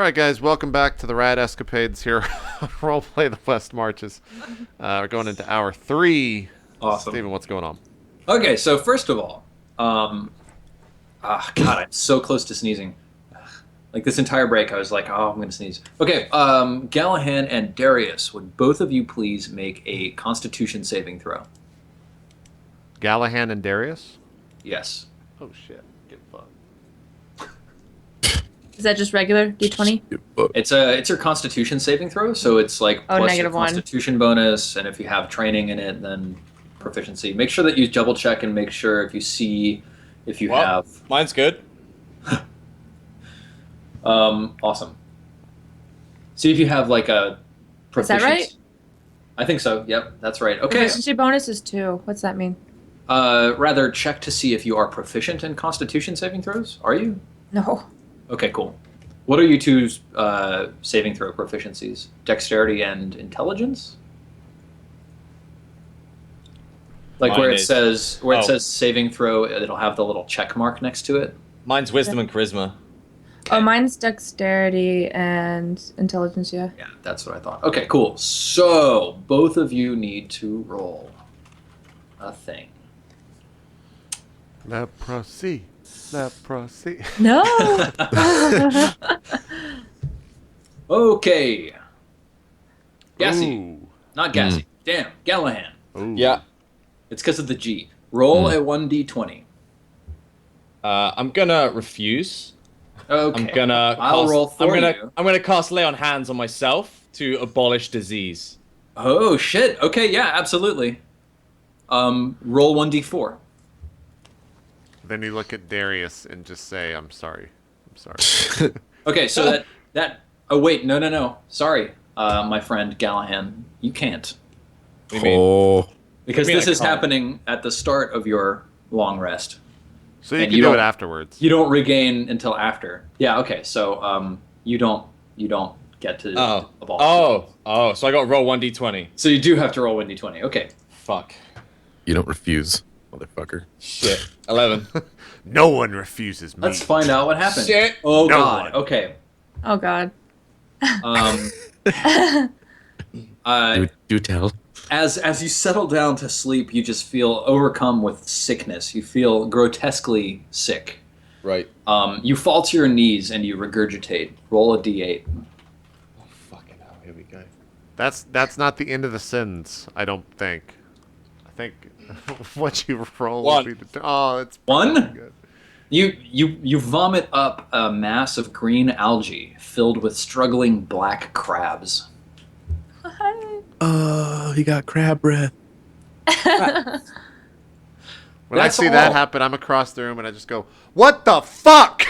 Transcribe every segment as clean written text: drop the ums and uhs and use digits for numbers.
All right, guys, welcome back to the Rad Escapades here on Roleplay the West Marches. We're going into hour 3. Awesome. Steven, what's going on? Okay, so first of all, God, I'm so close to sneezing. Like this entire break, I was like, oh, I'm going to sneeze. Okay, Gallahan and Darius, would both of you please make a Constitution saving throw? Gallahan and Darius? Yes. Oh, shit. Get fucked. Is that just regular D20? It's your Constitution saving throw, so it's like plus your -1. Constitution bonus, and if you have training in it, then proficiency. Make sure that you double check and make sure if you have. Mine's good. Awesome. See if you have like a proficiency. Is that right? I think so. Yep, that's right. Okay. Proficiency bonus is 2. What's that mean? Rather check to see if you are proficient in Constitution saving throws. Are you? No. Okay, cool. What are you two's saving throw proficiencies? Dexterity and intelligence? Like Mine where it is- says saving throw, it'll have the little check mark next to it. Mine's wisdom and charisma. Oh, mine's dexterity and intelligence, yeah. Yeah, that's what I thought. Okay, cool. So both of you need to roll a thing. Leprosy. Leprosy. No! Okay. Gassy. Ooh. Not Gassy. Damn. Gallahan. Ooh. Yeah. It's because of the G. Roll a 1d20. I'm gonna refuse. Okay. I'm gonna. I'll roll for you. I'm gonna cast lay on hands on myself to abolish disease. Oh, shit. Okay, yeah, absolutely. Roll 1d4. Then you look at Darius and just say, I'm sorry. I'm sorry. Okay, so that... Oh, wait. No. Sorry, my friend Gallahan. You can't. What do you mean? Oh, Because You mean this I is can't? happening at the start of your long rest. So you And can you do it don't- afterwards. You don't regain until after. Yeah, okay, so you don't get to abolish. Oh. So I got to roll 1d20. So you do have to roll 1d20. Okay. Fuck. you don't refuse, motherfucker. Shit. 11. No one refuses me. Let's find out what happened. Shit. Oh, No God. one. Okay. Oh, God. Do tell. As you settle down to sleep, you just feel overcome with sickness. You feel grotesquely sick. Right. You fall to your knees and you regurgitate. Roll a d8. Oh, fucking hell. Here we go. That's not the end of the sentence, I don't think. I think what you roll One. will be the... Oh, it's One? pretty good. You vomit up a mass of green algae filled with struggling black crabs. Oh, he got crab breath. When That's I see that all. happen, I'm across the room and I just go, what the fuck?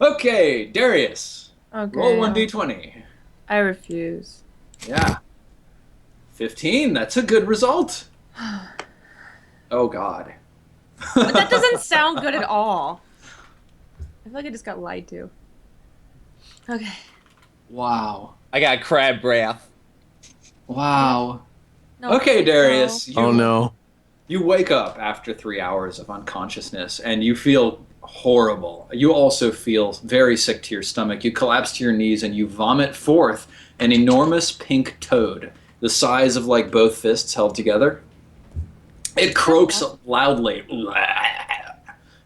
Okay, Darius. Okay. Roll 1d20. I refuse. Yeah. 15. That's a good result. Oh, God. But that doesn't sound good at all. I feel like I just got lied to. Okay. Wow. I got crab breath. Wow. No, Okay, Darius. Oh no. You wake up after 3 hours of unconsciousness and you feel horrible. You also feel very sick to your stomach. You collapse to your knees and you vomit forth an enormous pink toad, the size of like both fists held together. It croaks loudly,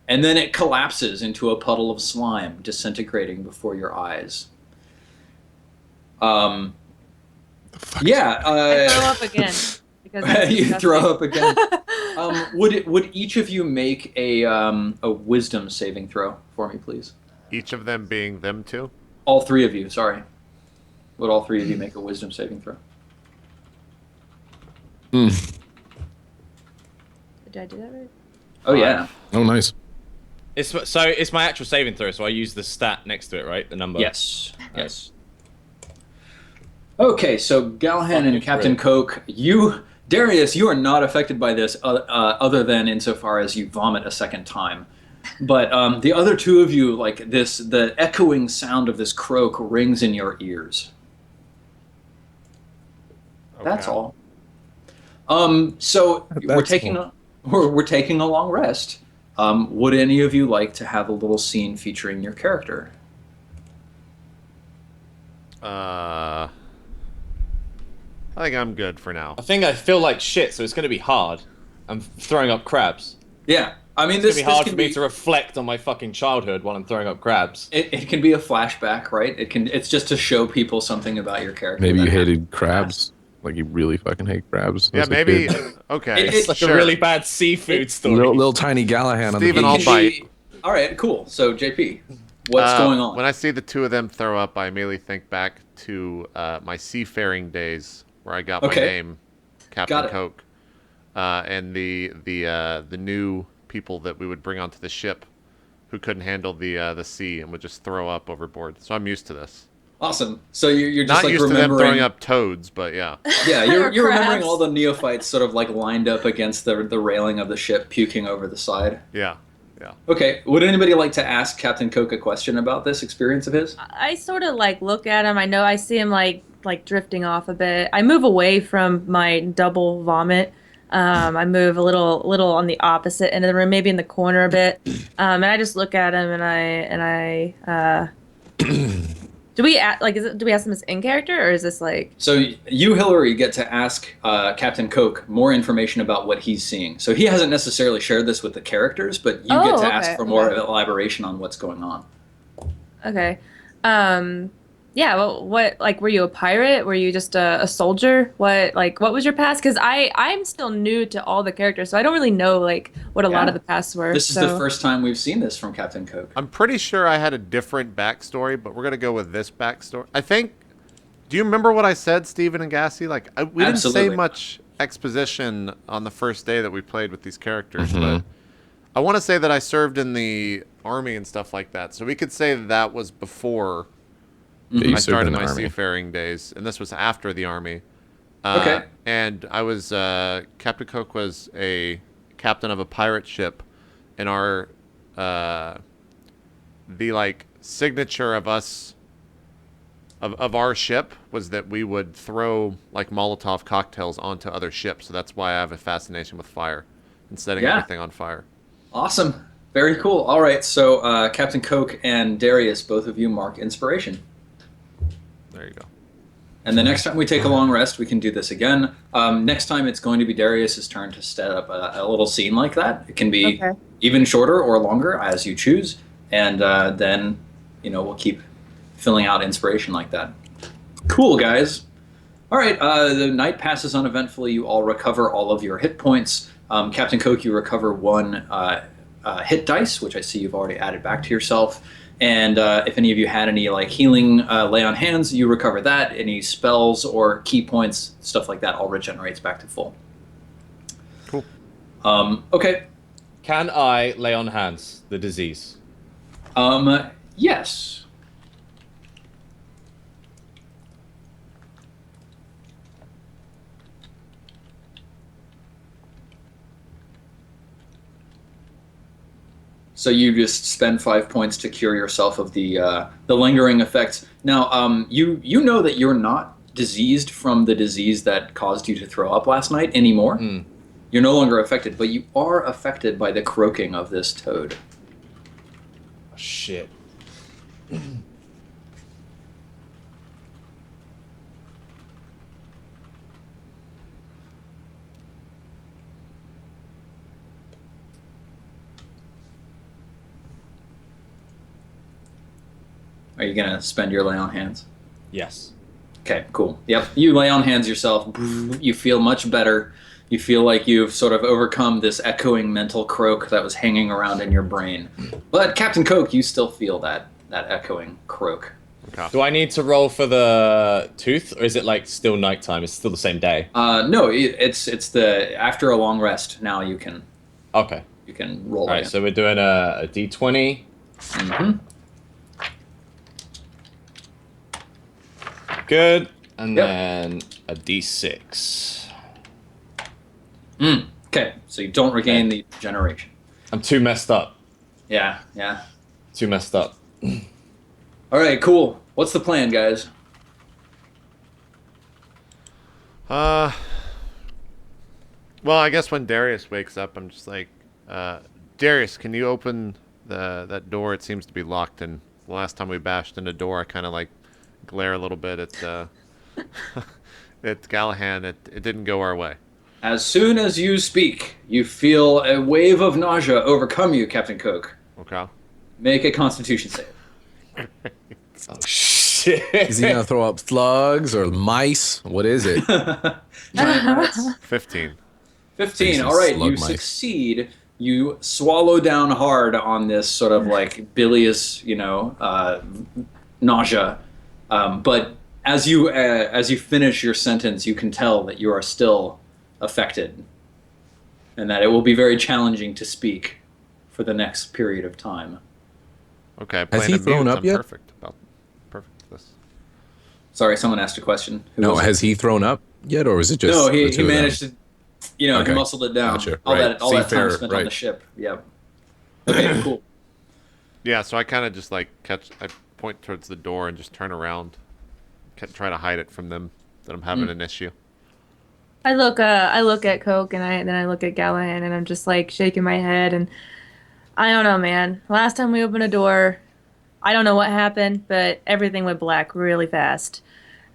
and then it collapses into a puddle of slime, disintegrating before your eyes. Yeah. I throw up again. Because that's You disgusting. throw up again. Would each of you make a wisdom saving throw for me, please? Each of them being them two? All three of you. Sorry. Would all three of you make a wisdom saving throw? Did I do that right? Oh yeah. Oh, nice. It's my actual saving throw, so I use the stat next to it, right? The number. Yes. Yes. Okay, so Gallahan and Fucking Captain Coke, Darius, you are not affected by this other than insofar as you vomit a second time. But the other two of you, like this, the echoing sound of this croak rings in your ears. That's Okay. all. So we're That's taking we're taking a long rest. Would any of you like to have a little scene featuring your character? I think I'm good for now. I think I feel like shit, so it's gonna be hard. I'm throwing up crabs. Yeah, I mean, It's this gonna be hard can for me to reflect on my fucking childhood while I'm throwing up crabs. It can be a flashback, right? It's just to show people something about your character. Maybe that you hated happened. crabs. Like you really fucking hate crabs. Yeah, as a maybe. kid. Okay, It's like sure. a really bad seafood story. Little tiny Gallahan Steven, on I'll the bite. beach. All right, cool. So JP, what's going on? When I see the two of them throw up, I immediately think back to my seafaring days where I got my name, Captain Got it. Coke, and the new people that we would bring onto the ship who couldn't handle the sea and would just throw up overboard. So I'm used to this. Awesome. So you're just Not like used to them remembering. throwing up toads, but yeah. Yeah, you're remembering Crabs. all the neophytes sort of like lined up against the railing of the ship, puking over the side. Yeah. Okay. Would anybody like to ask Captain Coke a question about this experience of his? I sort of like look at him. I know I see him like drifting off a bit. I move away from my double vomit. I move a little on the opposite end of the room, maybe in the corner a bit. And I just look at him and I do we ask him as in character, or is this like? So you, Hillary, get to ask Captain Coke more information about what he's seeing. So he hasn't necessarily shared this with the characters, but you get to ask for more elaboration on what's going on. Okay. Yeah, well, what, like, were you a pirate? Were you just a soldier? What was your past? Because I'm still new to all the characters, so I don't really know, like, what a lot of the pasts were. This is the first time we've seen this from Captain Coke. I'm pretty sure I had a different backstory, but we're going to go with this backstory. I think, do you remember what I said, Steven and Gassy? Like, we didn't say much exposition on the first day that we played with these characters, but I want to say that I served in the army and stuff like that. So we could say that was before I started my seafaring days, and this was after the army. Okay. And I was Captain Coke was a captain of a pirate ship, and our the like signature of us of our ship was that we would throw like Molotov cocktails onto other ships. So that's why I have a fascination with fire and setting everything on fire. Awesome. Very cool. All right. So Captain Coke and Darius, both of you mark inspiration. There you go. And the next time we take a long rest, we can do this again. Next time, it's going to be Darius's turn to set up a little scene like that. It can be even shorter or longer, as you choose. And then, we'll keep filling out inspiration like that. Cool, guys. All right, the night passes uneventfully. You all recover all of your hit points. Captain Coke, you recover one hit dice, which I see you've already added back to yourself. And if any of you had any like healing lay on hands, you recover that. Any spells or key points, stuff like that, all regenerates back to full. Cool. Okay. Can I lay on hands the disease? Yes. So you just spend 5 points to cure yourself of the lingering effects. Now, you know that you're not diseased from the disease that caused you to throw up last night anymore. You're no longer affected, but you are affected by the croaking of this toad. Oh, shit. Are you going to spend your lay on hands? Yes. Okay, cool. Yep, you lay on hands yourself. You feel much better. You feel like you've sort of overcome this echoing mental croak that was hanging around in your brain. But Captain Coke, you still feel that echoing croak. Okay. Do I need to roll for the tooth, or is it like still nighttime? It's still the same day. No, it's the after a long rest. Now you can roll. All right, so we're doing a d20. Good, and then a d6. Okay, so you don't regain the regeneration. I'm too messed up. Yeah. Too messed up. All right, cool. What's the plan, guys? Well, I guess when Darius wakes up, I'm just like, Darius, can you open that door? It seems to be locked, and the last time we bashed in a door, I kind of like glare a little bit at at Gallahan. It didn't go our way. As soon as you speak, you feel a wave of nausea overcome you, Captain Coke. Okay. Make a Constitution save. Oh shit! Is he gonna throw up slugs or mice? What is it? Giant rats. 15. 15. Some All right, slug you mice. succeed. You swallow down hard on this sort of like bilious, nausea. But as you finish your sentence, you can tell that you are still affected, and that it will be very challenging to speak for the next period of time. Okay. Has he thrown up yet? Perfect with this. Sorry, someone asked a question. Who No, was it? has he thrown up yet, or is it just? No, the he two of them? managed to, he Okay. muscled it down. Gotcha. All Right. that time Seafarer, spent on the right. ship. Yep. Okay, cool. Yeah. So I kind of just like I point towards the door and just turn around, try to hide it from them that I'm having an issue. I look at Coke and then I look at Gallahan and I'm just like shaking my head and I don't know, man. Last time we opened a door, I don't know what happened, but everything went black really fast.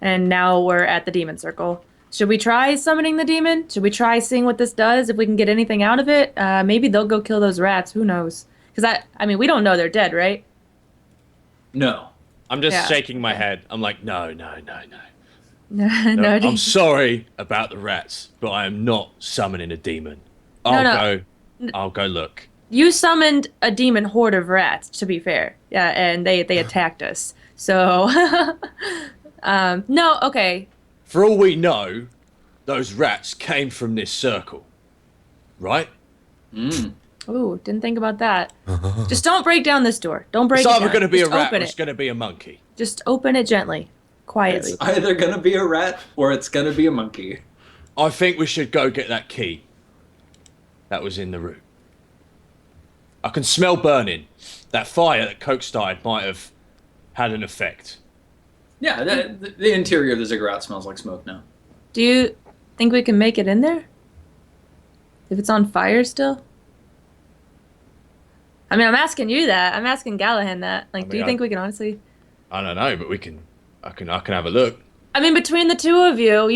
And now we're at the demon circle. Should we try summoning the demon? Should we try seeing what this does? If we can get anything out of it? Maybe they'll go kill those rats. Who knows? Because I mean, we don't know they're dead, right? No. I'm just Yeah. shaking my head. I'm like, no. No, I'm sorry about the rats, but I am not summoning a demon. No. I'll go look. You summoned a demon horde of rats, to be fair. Yeah, and they attacked us. So, no, okay. For all we know, those rats came from this circle, right? Ooh, didn't think about that. Just don't break down this door. Don't break It's it either down. going to be Just a rat open or it's it. going to be a monkey. Just open it gently, quietly. It's either going to be a rat or it's going to be a monkey. I think we should go get that key that was in the room. I can smell burning. That fire that Coke started might have had an effect. Yeah, the interior of the ziggurat smells like smoke now. Do you think we can make it in there? If it's on fire still? I mean, I'm asking you that. I'm asking Gallahan that. Like, do you think we can honestly? I don't know, but we can. I can have a look. I mean, between the two of you,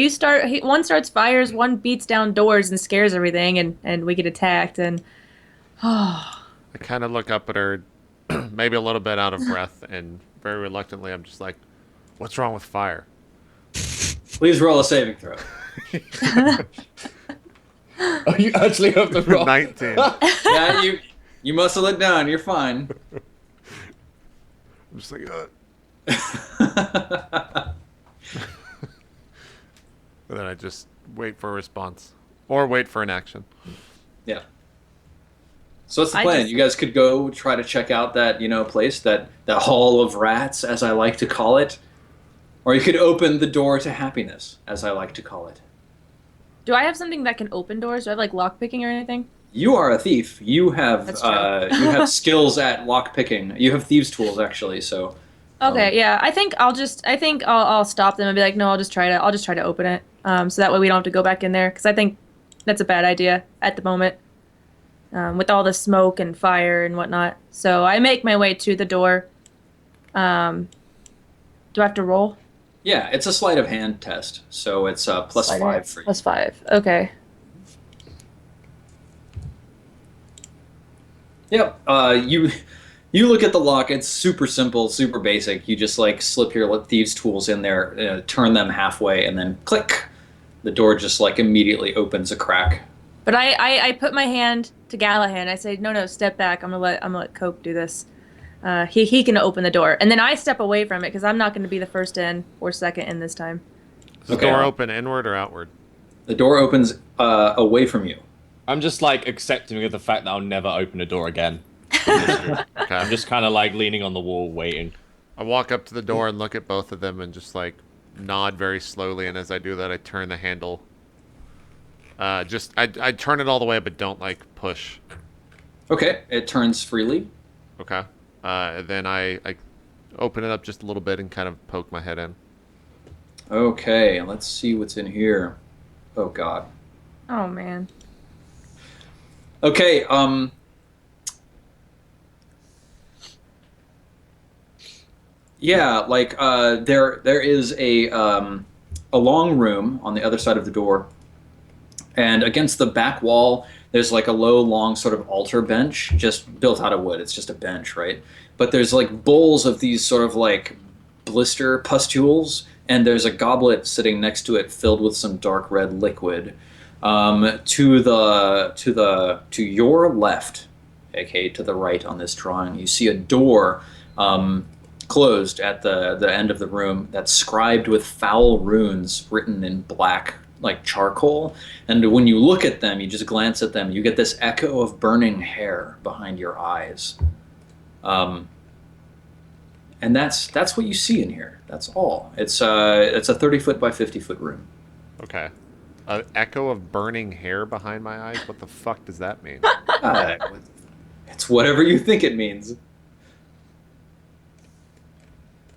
one starts fires, one beats down doors and scares everything, and we get attacked. And I kind of look up at her, maybe a little bit out of breath, and very reluctantly, I'm just like, "What's wrong with fire?" Please roll a saving throw. Oh, you actually have to roll. 19. Yeah, you muscle it down. You're fine. I'm just like, and then I just wait for a response or wait for an action. Yeah. So what's the I plan? just- You guys could go try to check out that place, that hall of rats, as I like to call it, or you could open the door to happiness, as I like to call it. do I have something that can open doors? Do I have like lock picking or anything? You are a thief. You have That's true. you have skills at lock picking. You have thieves' tools actually. So Okay, yeah. I think I'll stop them and be like, no, I'll just try to open it. So that way we don't have to go back in there because I think that's a bad idea at the moment. With all the smoke and fire and whatnot. So I make my way to the door. Do I have to roll? yeah, it's a sleight of hand test. So it's +5 for you. +5. Okay. Yep. You look at the lock. It's super simple, super basic. You just like slip your thieves' tools in there, turn them halfway, and then click. The door just like immediately opens a crack. But I put my hand to Gallahan. I say, no, step back. I'm gonna let Coke do this. He can open the door, and then I step away from it because I'm not going to be the first in or second in this time. Is the Okay. door open inward or outward? The door opens away from you. I'm just like accepting of the fact that I'll never open a door again. I'm Okay. just kind of like leaning on the wall, waiting. I walk up to the door and look at both of them and just like nod very slowly. And as I do that, I turn the handle. I turn it all the way, but don't like push. Okay, it turns freely. Okay. Then I open it up just a little bit and kind of poke my head in. Okay, let's see what's in here. Oh God. Oh man. Okay, Yeah, like there is a long room on the other side of the door, and against the back wall there's like a low, long sort of altar bench, just built out of wood. It's just a bench, right? But there's like bowls of these sort of like blister pustules, and there's a goblet sitting next to it filled with some dark red liquid. To your left, aka to the right on this drawing, you see a door closed at the end of the room that's scribed with foul runes written in black, like charcoal. And when you look at them, you just glance at them, you get this echo of burning hair behind your eyes. And that's what you see in here. That's all. It's a 30-foot by 50-foot room. Okay. An echo of burning hair behind my eyes? What the fuck does that mean? It's whatever you think it means.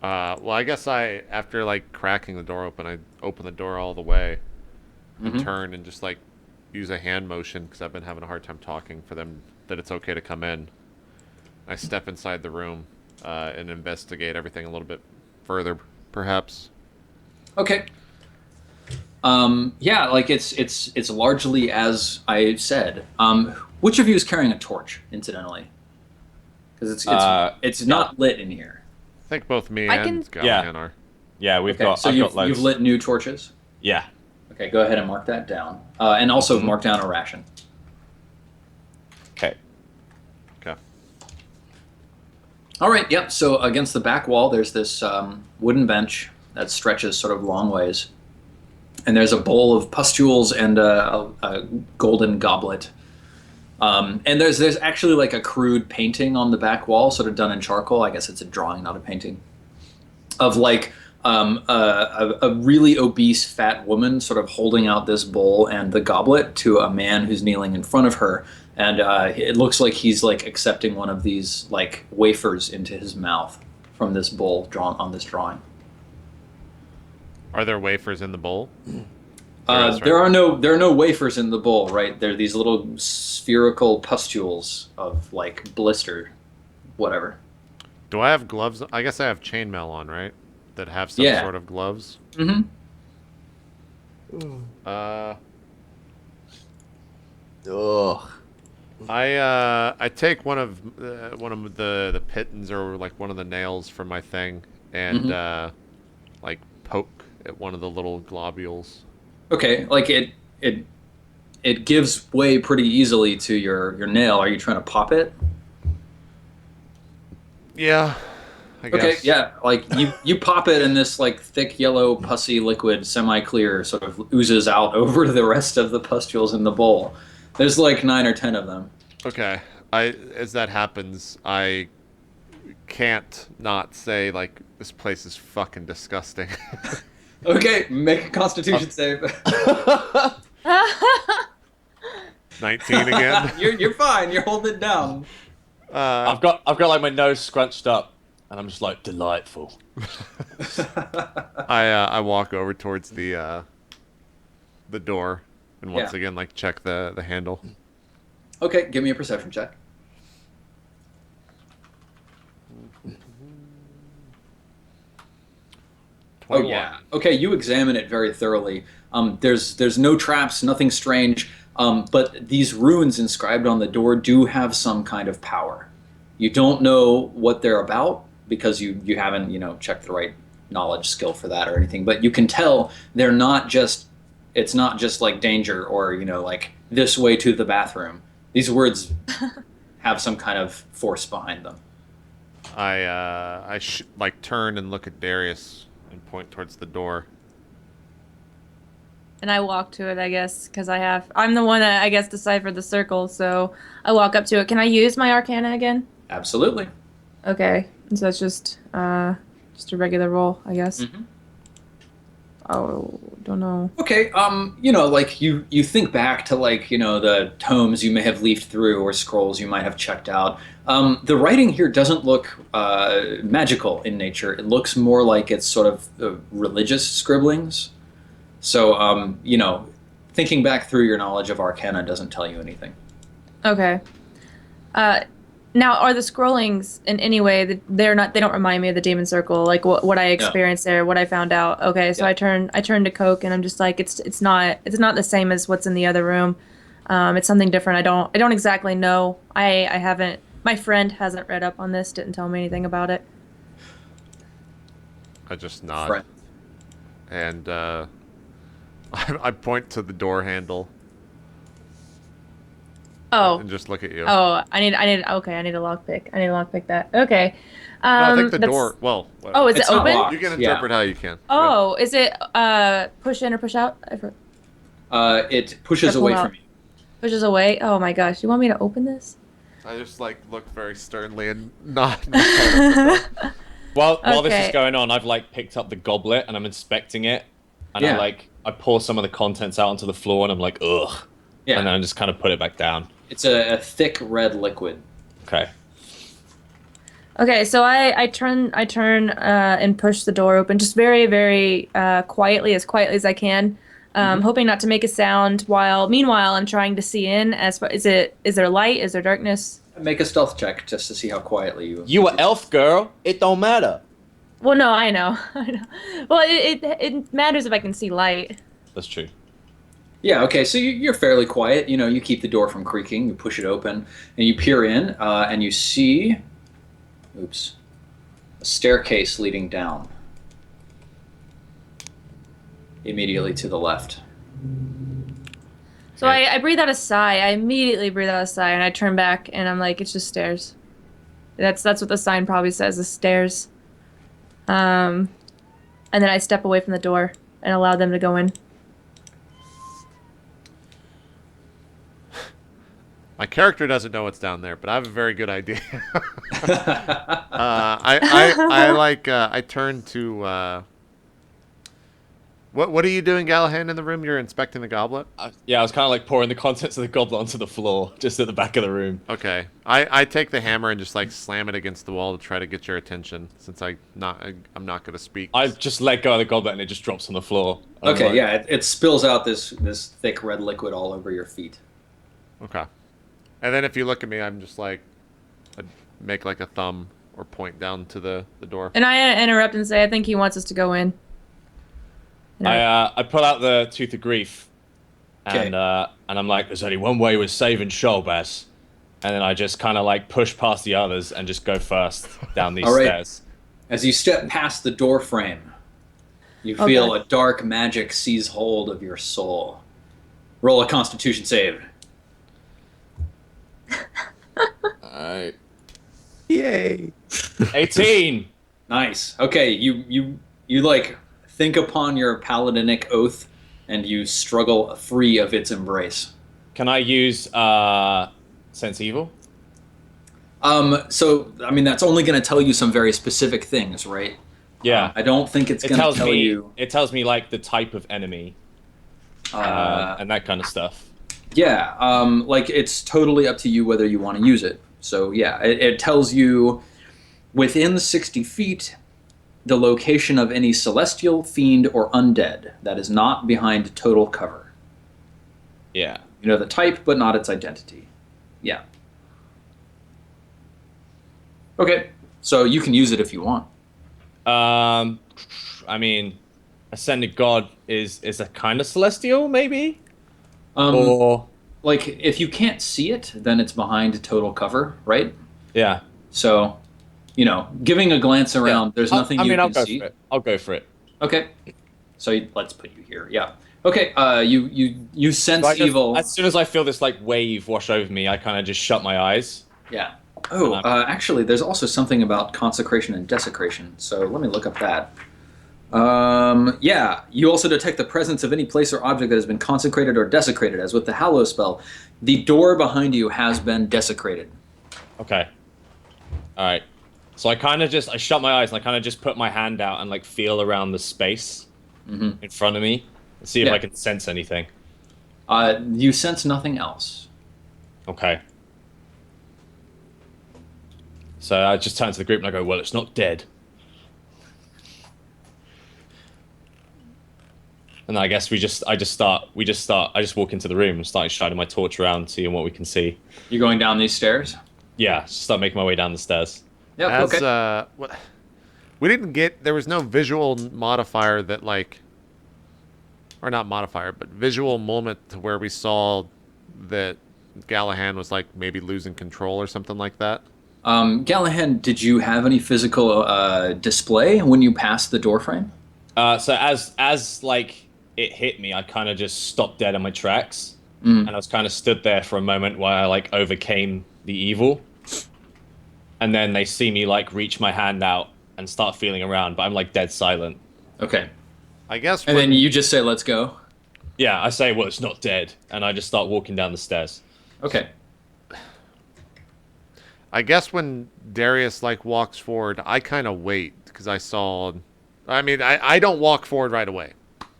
Well, I guess after like cracking the door open, I open the door all the way and turn and just like use a hand motion because I've been having a hard time talking for them that it's okay to come in. I step inside the room and investigate everything a little bit further, perhaps. Okay. Yeah, like it's largely as I said. Which of you is carrying a torch, incidentally? Because it's not lit in here. I think both me I and can- Gallihan are. Yeah, we've Okay, got. so I've got loads. you've lit new torches. Yeah. Okay, go ahead and mark that down, and also mark down a ration. Okay. Okay. All right. Yep. So against the back wall, there's this wooden bench that stretches sort of long ways, and there's a bowl of pustules and a golden goblet. And there's actually like a crude painting on the back wall, sort of done in charcoal. I guess it's a drawing, not a painting, of like a really obese fat woman sort of holding out this bowl and the goblet to a man who's kneeling in front of her. And it looks like he's like accepting one of these like wafers into his mouth from this bowl drawn on this drawing. Are there wafers in the bowl? There are no wafers in the bowl, right? They're these little spherical pustules of like blister, whatever. Do I have gloves? I guess I have chainmail on, right? That have some sort of gloves. Mm-hmm. Ugh. I take one of the pitons or like one of the nails from my thing and like poke at one of the little globules. Okay, like it gives way pretty easily to your nail. Are you trying to pop it? Yeah, I guess. Okay, yeah, like you pop it and this like thick yellow pussy liquid, semi-clear, sort of oozes out over the rest of the pustules in the bowl. There's like 9 or 10 of them. Okay, as that happens, I can't not say like this place is fucking disgusting. Okay, make a Constitution save. 19 again. You're fine. You're holding it down. I've got like my nose scrunched up, and I'm just like delightful. I walk over towards the door and once Yeah. again like check the handle. Okay, give me a perception check. Oh yeah. Okay, you examine it very thoroughly. There's no traps, nothing strange. But these runes inscribed on the door do have some kind of power. You don't know what they're about because you haven't checked the right knowledge skill for that or anything. But you can tell they're not just. It's not just like danger or like this way to the bathroom. These words have some kind of force behind them. I like turn and look at Darius and point towards the door. And I walk to it, I guess, because I'm the one that I guess deciphered the circle, so I walk up to it. Can I use my Arcana again? Absolutely. Okay, and so it's just a regular roll, I guess. Mm-hmm. Oh, don't know. Okay, like you think back to like, the tomes you may have leafed through or scrolls you might have checked out. The writing here doesn't look magical in nature. It looks more like it's sort of religious scribblings. So, thinking back through your knowledge of Arcana doesn't tell you anything. Okay. Now, are the scrollings in any way that they're not? They don't remind me of the Demon Circle, like what I experienced there, what I found out. Okay, so I turn to Coke, and I'm just like, it's not the same as what's in the other room. It's something different. I don't exactly know. I haven't. My friend hasn't read up on this. Didn't tell me anything about it. I just nod, and I point to the door handle. Oh. And just look at you. Oh, I need. Okay, I need a lockpick. I need to lockpick that. Okay. No, I think the door. Well. Whatever. Oh, is it open? Locked. You can interpret how you can. Oh, is it push in or push out? It pushes away from you. Pushes away. Oh my gosh! You want me to open this? I just like look very sternly and nod. While this is going on, I've like picked up the goblet and I'm inspecting it, and I pour some of the contents out onto the floor, and I'm like, ugh. Yeah. And then I just kind of put it back down. It's a thick red liquid. Okay. Okay, so I turn and push the door open, just very, very quietly as I can, hoping not to make a sound. Meanwhile, I'm trying to see in. Is there light? Is there darkness? Make a stealth check just to see how quietly you. You an elf, girl. It don't matter. Well, no, I know. Well, it matters if I can see light. That's true. Yeah, okay, so you're fairly quiet. You keep the door from creaking, you push it open, and you peer in, and you see, a staircase leading down. Immediately to the left. So I breathe out a sigh. I immediately breathe out a sigh, and I turn back, and I'm like, it's just stairs. That's what the sign probably says, is stairs. And then I step away from the door and allow them to go in. My character doesn't know what's down there, but I have a very good idea. I turn to. What are you doing, Gallahan, in the room? You're inspecting the goblet? Yeah, I was kind of like pouring the contents of the goblet onto the floor, just at the back of the room. Okay, I take the hammer and just like slam it against the wall to try to get your attention, since I'm not going to speak. I just let go of the goblet and it just drops on the floor. Okay, yeah, it spills out this thick red liquid all over your feet. Okay. And then if you look at me, I'm just like, I'd make like a thumb or point down to the door. And I interrupt and say, I think he wants us to go in. I pull out the Tooth of Grief, and I'm like, there's only one way we're saving Shulbass. And then I just kind of like push past the others and just go first down these stairs. As you step past the door frame, you feel a dark magic seize hold of your soul. Roll a Constitution save. Alright. Yay. 18. Nice. Okay, you like think upon your paladinic oath, and you struggle free of its embrace. Can I use Sense Evil? So I mean that's only going to tell you some very specific things, right? Yeah. I don't think it's going to tell you. It tells me like the type of enemy and that kind of stuff. Yeah, like it's totally up to you whether you want to use it. So yeah, it tells you within 60 feet the location of any celestial, fiend, or undead that is not behind total cover. Yeah. You know the type, but not its identity. Yeah. Okay, so you can use it if you want. I mean, Ascended God is a kind of celestial, maybe? Or like if you can't see it, then it's behind total cover, right? Yeah. So, giving a glance around, there's nothing you can see. I'll go for it. Okay. So let's put you here. Yeah. Okay. You sense evil. As soon as I feel this like wave wash over me, I kind of just shut my eyes. Yeah. Oh, actually, there's also something about consecration and desecration. So let me look up that. Yeah, you also detect the presence of any place or object that has been consecrated or desecrated, as with the Hallow spell. The door behind you has been desecrated. Okay. All right. So I shut my eyes and I kind of just put my hand out and like feel around the space in front of me and see if I can sense anything. You sense nothing else. Okay. So I just turn to the group and I go, well, it's not dead. And I guess I just walk into the room and start shining my torch around, seeing what we can see. You're going down these stairs? Yeah, start making my way down the stairs. Yep. As Okay. we didn't get, there was no visual modifier that like, or not modifier, but visual moment to where we saw that Gallahan was like maybe losing control or something like that. Gallahan, did you have any physical display when you passed the door frame? So as like it hit me, I kind of just stopped dead in my tracks, Mm. and I was kind of stood there for a moment while I like overcame the evil. And then they see me like reach my hand out and start feeling around, but I'm like dead silent. Okay. I guess. And then you just say, "Let's go." Yeah, I say, well, it's not dead, and I just start walking down the stairs. Okay. I guess when Darius like walks forward, I kind of wait because I saw. I mean, I don't walk forward right away.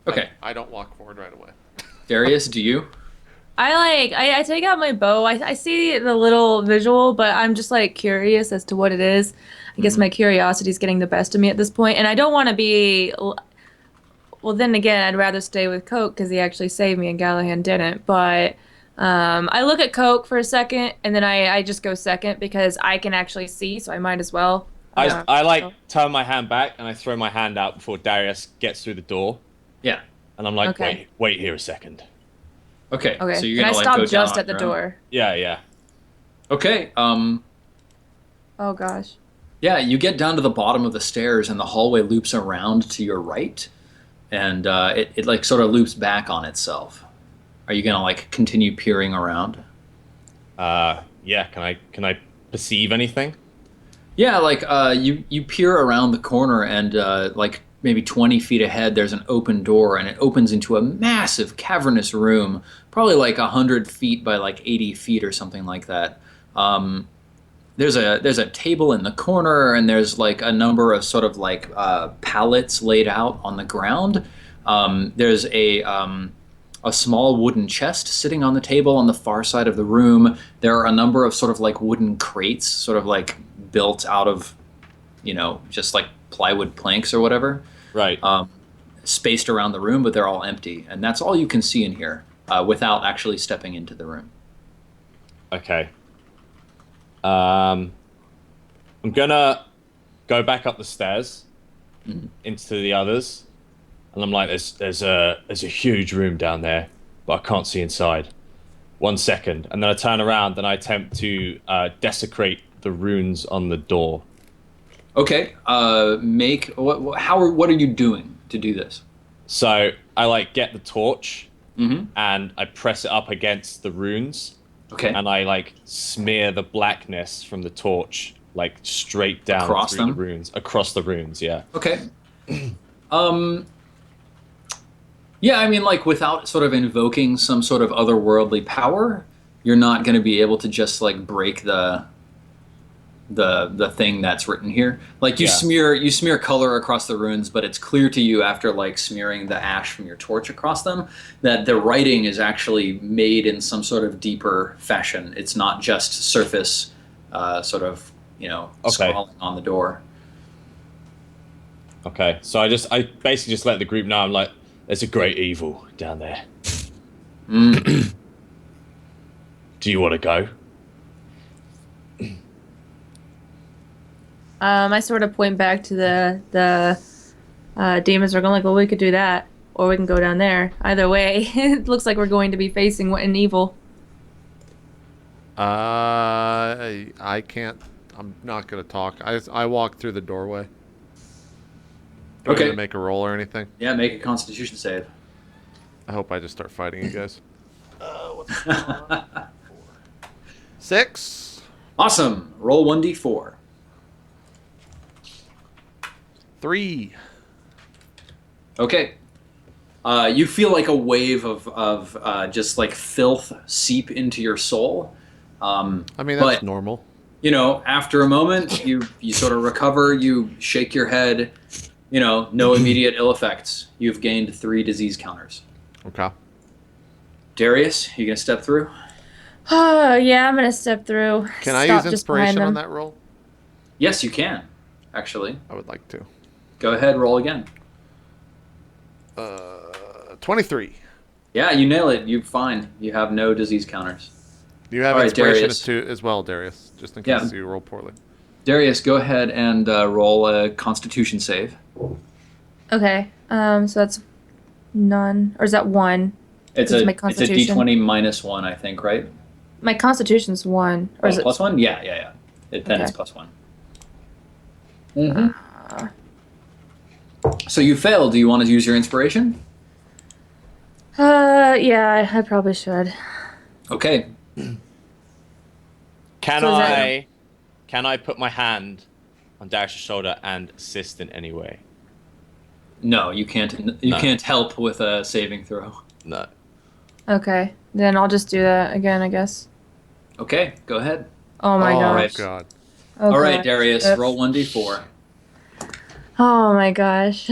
Okay. I don't walk forward right away. Darius, do you? I take out my bow. I see the little visual, but I'm just like curious as to what it is. I guess my curiosity is getting the best of me at this point, and I don't want to be. Well, then again, I'd rather stay with Coke because he actually saved me and Gallahan didn't. But I look at Coke for a second, and then I just go second because I can actually see, so I might as well. I like turn my hand back and I throw my hand out before Darius gets through the door, Yeah. and I'm like, Okay. wait here a second. Okay. Okay, So you're and I gonna like stop go just down at the on your own? door. Yeah. Okay. Oh gosh. Yeah, you get down to the bottom of the stairs, and the hallway loops around to your right, and it like sort of loops back on itself. Are you gonna like continue peering around? Yeah. Can I perceive anything? Yeah, like you peer around the corner, and like maybe 20 feet ahead, there's an open door, and it opens into a massive cavernous room, probably like 100 feet by like 80 feet or something like that. There's a table in the corner, and there's like a number of sort of like pallets laid out on the ground. There's a small wooden chest sitting on the table on the far side of the room. There are a number of sort of like wooden crates, sort of like built out of, just like plywood planks or whatever, Right. spaced around the room, but they're all empty. And that's all you can see in here without actually stepping into the room. Okay. I'm gonna go back up the stairs into the others, and I'm like, there's a huge room down there, but I can't see inside. 1 second, and then I turn around and I attempt to desecrate the runes on the door. Okay, what are you doing to do this? So I like get the torch Mm-hmm. and I press it up against the runes, Okay. and I like smear the blackness from the torch like straight down Across through them? the runes, across the runes. Yeah. Okay. Yeah, I mean, like, without sort of invoking some sort of otherworldly power, you're not going to be able to just like break the thing that's written here. Like, you Yeah. smear color across the runes, but it's clear to you after like smearing the ash from your torch across them that the writing is actually made in some sort of deeper fashion. It's not just surface, sort of, scrawling on the door. Okay, so I basically just let the group know, I'm like, there's a great evil down there. Mm. Do you want to go? I sort of point back to the demons. Are going like, well, we could do that, or we can go down there. Either way, it looks like we're going to be facing an evil. I can't. I'm not gonna talk. I walk through the doorway. Do I Okay. need to make a roll or anything? Yeah, make a Constitution save. I hope I just start fighting you guys. 6, Awesome. Roll 1d4. 3. Okay. You feel like a wave of just like filth seep into your soul. I mean, that's But- normal. After a moment, you sort of recover. You shake your head. No immediate ill effects. You've gained 3 disease counters. Okay. Darius, you gonna step through? Yeah, I'm gonna step through. Can I Stop use just behind inspiration on them. that roll? Yes, you can. Actually, I would like to. go ahead, roll again. 23. Yeah, you nail it. You're fine. You have no disease counters. You have All right, inspiration Darius. as well, Darius, just in case you roll poorly. Darius, go ahead and roll a Constitution save. Okay. So that's none, or is that 1? It's It's a my it's a Constitution. D20 minus 1, I think, right? My Constitution's 1, or is it plus 1? Yeah. Then it's Okay. plus 1. So you failed. Do you want to use your inspiration? Yeah, I probably should. Okay. Can So is that- I put my hand on Dash's shoulder and assist in any way? No, you can't. You can't help with a saving throw. No. Okay, then I'll just do that again, I guess. Okay, go ahead. Oh my gosh. God. Oh All right, gosh. Darius, Oops. roll 1d4. Oh my gosh.